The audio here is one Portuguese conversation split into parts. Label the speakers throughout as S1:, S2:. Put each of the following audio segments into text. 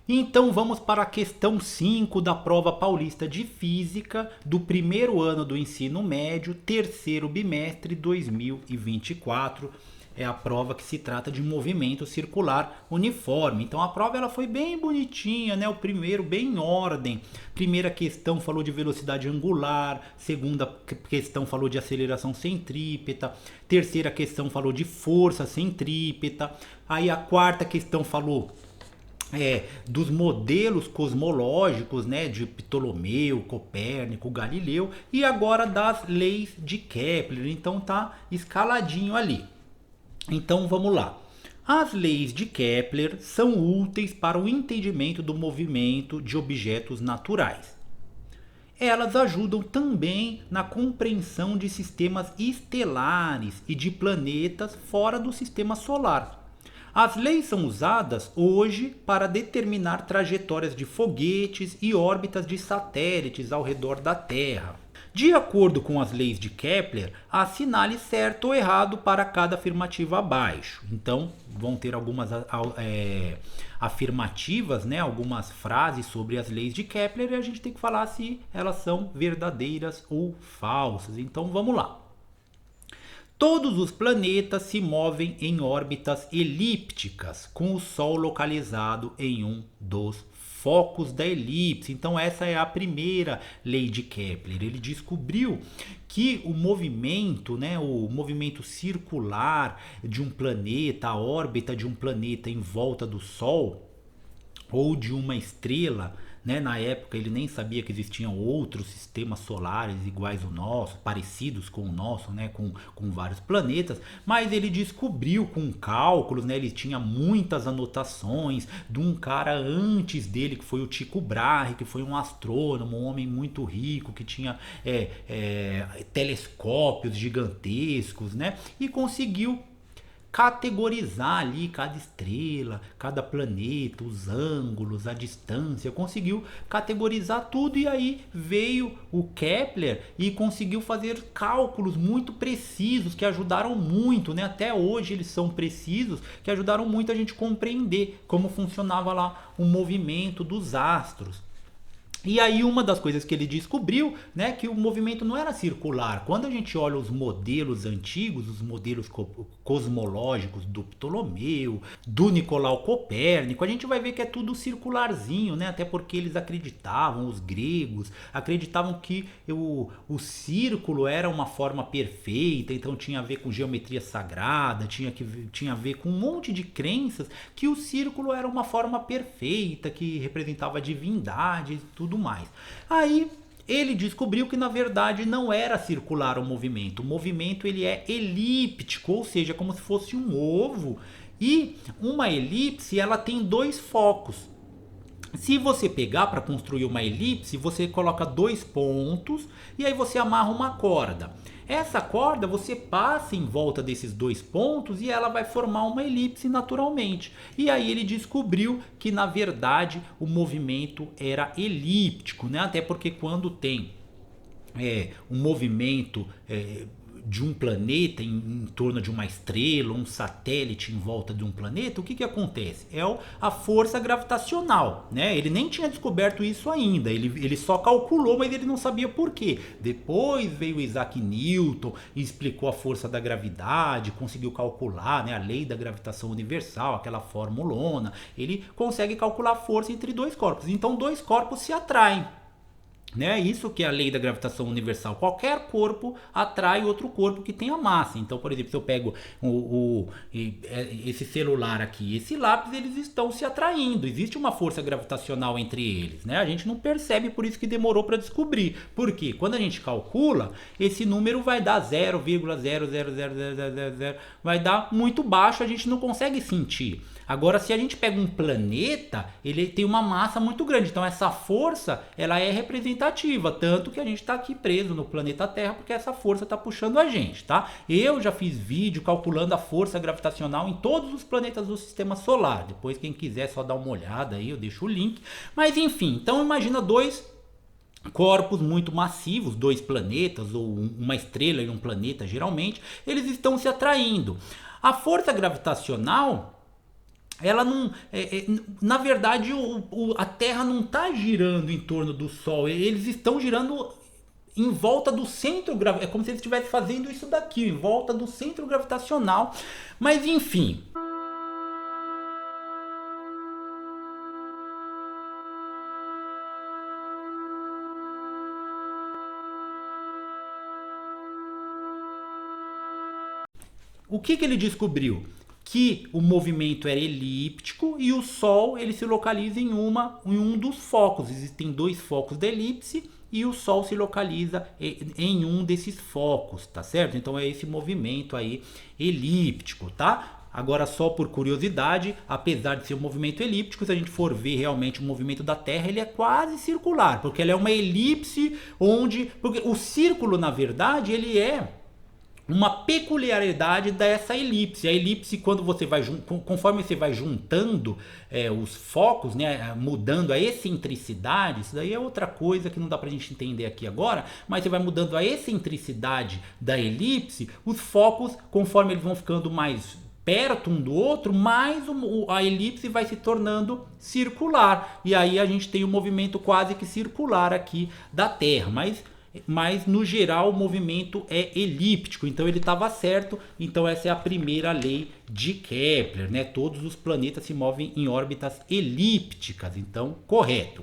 S1: Então vamos para a questão 5 da prova paulista de Física do primeiro ano do ensino médio, terceiro bimestre 2024. É a prova que se trata de movimento circular uniforme. Então a prova ela foi bem bonitinha, né? O primeiro bem em ordem. Primeira questão falou de velocidade angular, segunda questão falou de aceleração centrípeta, terceira questão falou de força centrípeta. Aí a quarta questão falou dos modelos cosmológicos, né, de Ptolomeu, Copérnico, Galileu, e agora das leis de Kepler. Então tá escaladinho ali. Então vamos lá. As leis de Kepler são úteis para o entendimento do movimento de objetos naturais. Elas ajudam também na compreensão de sistemas estelares e de planetas fora do sistema solar. As leis são usadas hoje para determinar trajetórias de foguetes e órbitas de satélites ao redor da Terra. De acordo com as leis de Kepler, assinale certo ou errado para cada afirmativa abaixo. Então, vão ter algumas afirmativas, né, algumas frases sobre as leis de Kepler e a gente tem que falar se elas são verdadeiras ou falsas. Então, vamos lá. Todos os planetas se movem em órbitas elípticas, com o Sol localizado em um dos focos da elipse. Então essa é a primeira lei de Kepler. Ele descobriu que o movimento, né, o movimento circular de um planeta, a órbita de um planeta em volta do Sol ou de uma estrela, né? Na época ele nem sabia que existiam outros sistemas solares iguais ao nosso, parecidos com o nosso, né? Com vários planetas, mas ele descobriu com cálculos, né? Ele tinha muitas anotações de um cara antes dele, que foi o Tycho Brahe, que foi um astrônomo, um homem muito rico, que tinha telescópios gigantescos, né? E conseguiu categorizar ali cada estrela, cada planeta, os ângulos, a distância, conseguiu categorizar tudo e aí veio o Kepler e conseguiu fazer cálculos muito precisos que ajudaram muito, né? Até hoje eles são precisos, que ajudaram muito a gente compreender como funcionava lá o movimento dos astros. E aí uma das coisas que ele descobriu, né, que o movimento não era circular. Quando a gente olha os modelos antigos, os modelos cosmológicos do Ptolomeu, do Nicolau Copérnico, a gente vai ver que é tudo circularzinho, né? Até porque eles acreditavam, os gregos acreditavam que o círculo era uma forma perfeita, então tinha a ver com geometria sagrada, tinha a ver com um monte de crenças que o círculo era uma forma perfeita, que representava a divindade e tudo mais. Aí ele descobriu que na verdade não era circular o movimento ele é elíptico, ou seja, como se fosse um ovo, e uma elipse ela tem dois focos. Se você pegar para construir uma elipse, você coloca dois pontos e aí você amarra uma corda. Essa corda você passa em volta desses dois pontos e ela vai formar uma elipse naturalmente. E aí ele descobriu que na verdade o movimento era elíptico, né? Até porque quando tem um movimento de um planeta em torno de uma estrela, um satélite em volta de um planeta, o que acontece? É a força gravitacional, né? Ele nem tinha descoberto isso ainda, ele só calculou, mas ele não sabia por quê. Depois veio Isaac Newton e explicou a força da gravidade, conseguiu calcular, né, a lei da gravitação universal, aquela formulona. Ele consegue calcular a força entre dois corpos. Então dois corpos se atraem. Né? Isso que é a lei da gravitação universal. Qualquer corpo atrai outro corpo que tenha massa. Então, por exemplo, se eu pego esse celular aqui, esse lápis, eles estão se atraindo. Existe uma força gravitacional entre eles. Né? A gente não percebe, por isso que demorou para descobrir. Porque quando a gente calcula, esse número vai dar 0,00000, vai dar muito baixo, a gente não consegue sentir. Agora, se a gente pega um planeta, ele tem uma massa muito grande. Então, essa força, ela é representativa. Tanto que a gente está aqui preso no planeta Terra, porque essa força está puxando a gente, tá? Eu já fiz vídeo calculando a força gravitacional em todos os planetas do Sistema Solar. Depois, quem quiser só dar uma olhada aí, eu deixo o link. Mas, enfim, então imagina dois corpos muito massivos, dois planetas, ou uma estrela e um planeta, geralmente, eles estão se atraindo. A força gravitacional ela não. Na verdade, a Terra não está girando em torno do Sol. Eles estão girando em volta do centro gravitacional. É como se eles estivessem fazendo isso daqui, em volta do centro gravitacional. Mas enfim. O que ele descobriu? Que o movimento era elíptico e o Sol ele se localiza em um dos focos. Existem dois focos da elipse e o Sol se localiza em um desses focos, tá certo? Então é esse movimento aí elíptico, tá? Agora, só por curiosidade, apesar de ser um movimento elíptico, se a gente for ver realmente o movimento da Terra, ele é quase circular, porque ele é uma elipse onde... Porque o círculo, na verdade, ele é uma peculiaridade dessa elipse. A elipse, quando você vai conforme você vai juntando os focos, né, mudando a excentricidade, isso daí é outra coisa que não dá pra gente entender aqui agora, mas você vai mudando a excentricidade da elipse, os focos, conforme eles vão ficando mais perto um do outro, mais a elipse vai se tornando circular. E aí a gente tem um movimento quase que circular aqui da Terra, mas no geral o movimento é elíptico, então ele estava certo. Então essa é a primeira lei de Kepler, né? Todos os planetas se movem em órbitas elípticas, então correto.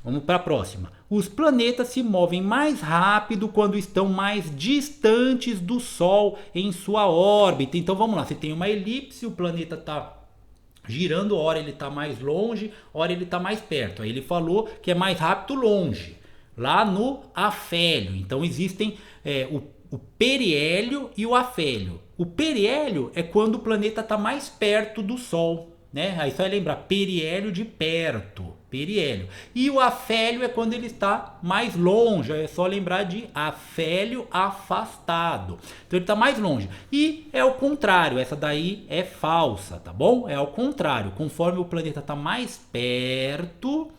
S1: Vamos para a próxima. Os planetas se movem mais rápido quando estão mais distantes do Sol em sua órbita. Então vamos lá, você tem uma elipse, o planeta está girando, ora ele está mais longe, ora ele está mais perto. Aí ele falou que é mais rápido longe, lá no afélio. Então existem o periélio e o afélio. O periélio é quando o planeta está mais perto do Sol, né? Aí só é lembrar periélio de perto, periélio. E o afélio é quando ele está mais longe, é só lembrar de afélio afastado. Então ele está mais longe. E é o contrário, essa daí é falsa, tá bom? É ao contrário, conforme o planeta está mais perto,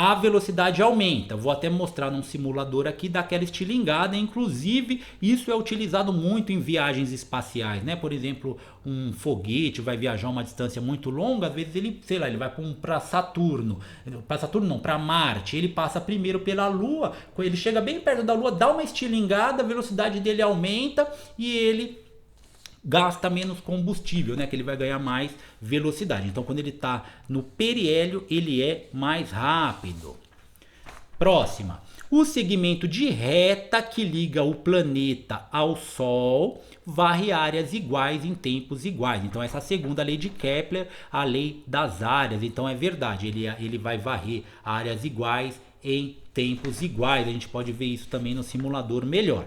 S1: a velocidade aumenta. Vou até mostrar num simulador aqui daquela estilingada. Inclusive, isso é utilizado muito em viagens espaciais, né? Por exemplo, um foguete vai viajar uma distância muito longa, às vezes ele, sei lá, ele vai para Saturno. Para Saturno não, para Marte. Ele passa primeiro pela Lua, ele chega bem perto da Lua, dá uma estilingada, a velocidade dele aumenta e ele gasta menos combustível, né? Que ele vai ganhar mais velocidade. Então, quando ele está no periélio, ele é mais rápido. Próxima. O segmento de reta que liga o planeta ao Sol varre áreas iguais em tempos iguais. Então, essa é a segunda lei de Kepler, a lei das áreas. Então, é verdade, ele vai varrer áreas iguais em tempos iguais. A gente pode ver isso também no simulador melhor.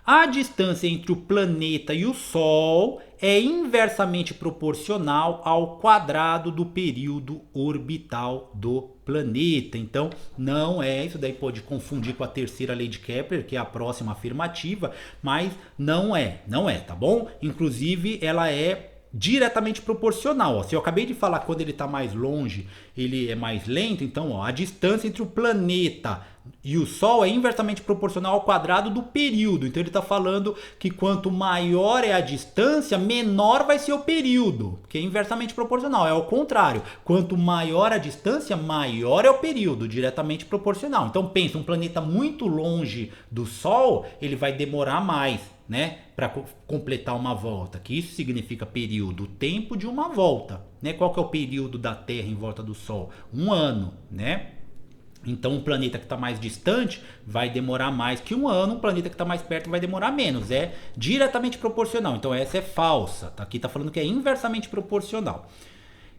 S1: A distância entre o planeta e o Sol é inversamente proporcional ao quadrado do período orbital do planeta. Então, não é, isso daí pode confundir com a terceira lei de Kepler, que é a próxima afirmativa, mas não é, tá bom? Inclusive, ela é diretamente proporcional. Ó. Se eu acabei de falar quando ele está mais longe, ele é mais lento, então ó, a distância entre o planeta e o Sol é inversamente proporcional ao quadrado do período. Então ele está falando que quanto maior é a distância, menor vai ser o período, que é inversamente proporcional. É ao contrário, quanto maior a distância, maior é o período, diretamente proporcional. Então pensa, um planeta muito longe do Sol, ele vai demorar mais, né, para completar uma volta, que isso significa período, o tempo de uma volta, né? Qual que é o período da Terra em volta do Sol? Um ano, né? Então um planeta que está mais distante vai demorar mais que um ano, um planeta que está mais perto vai demorar menos, é diretamente proporcional. Então essa é falsa, tá? Aqui está falando que é inversamente proporcional.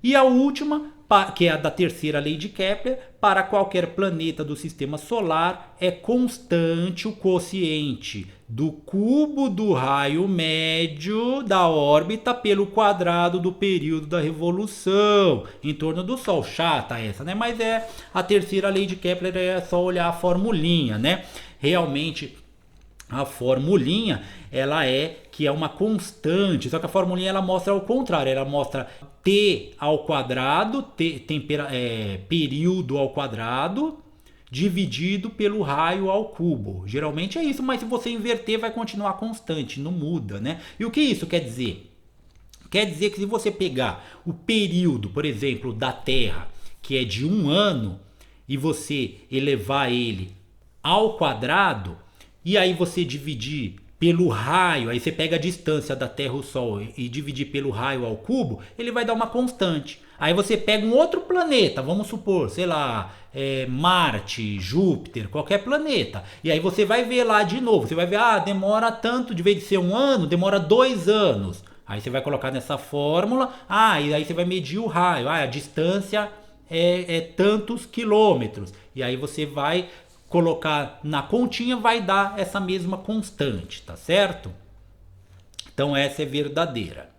S1: E a última, que é a da terceira lei de Kepler, para qualquer planeta do sistema solar é constante o quociente do cubo do raio médio da órbita pelo quadrado do período da revolução em torno do Sol. Chata essa, né? Mas é a terceira lei de Kepler, é só olhar a formulinha, né? Realmente A formulinha, ela é que é uma constante, só que a formulinha ela mostra ao contrário, ela mostra t ao quadrado, período ao quadrado, dividido pelo raio ao cubo. Geralmente é isso, mas se você inverter vai continuar constante, não muda, né? E o que isso quer dizer? Quer dizer que se você pegar o período, por exemplo, da Terra, que é de um ano, e você elevar ele ao quadrado, e aí você dividir pelo raio, aí você pega a distância da Terra ao Sol e dividir pelo raio ao cubo, ele vai dar uma constante. Aí você pega um outro planeta, vamos supor, sei lá, Marte, Júpiter, qualquer planeta. E aí você vai ver lá de novo. Você vai ver, demora tanto, de vez de ser um ano, demora 2 anos. Aí você vai colocar nessa fórmula, e aí você vai medir o raio. A distância é tantos quilômetros. E aí você vai colocar na continha, vai dar essa mesma constante, tá certo? Então essa é verdadeira.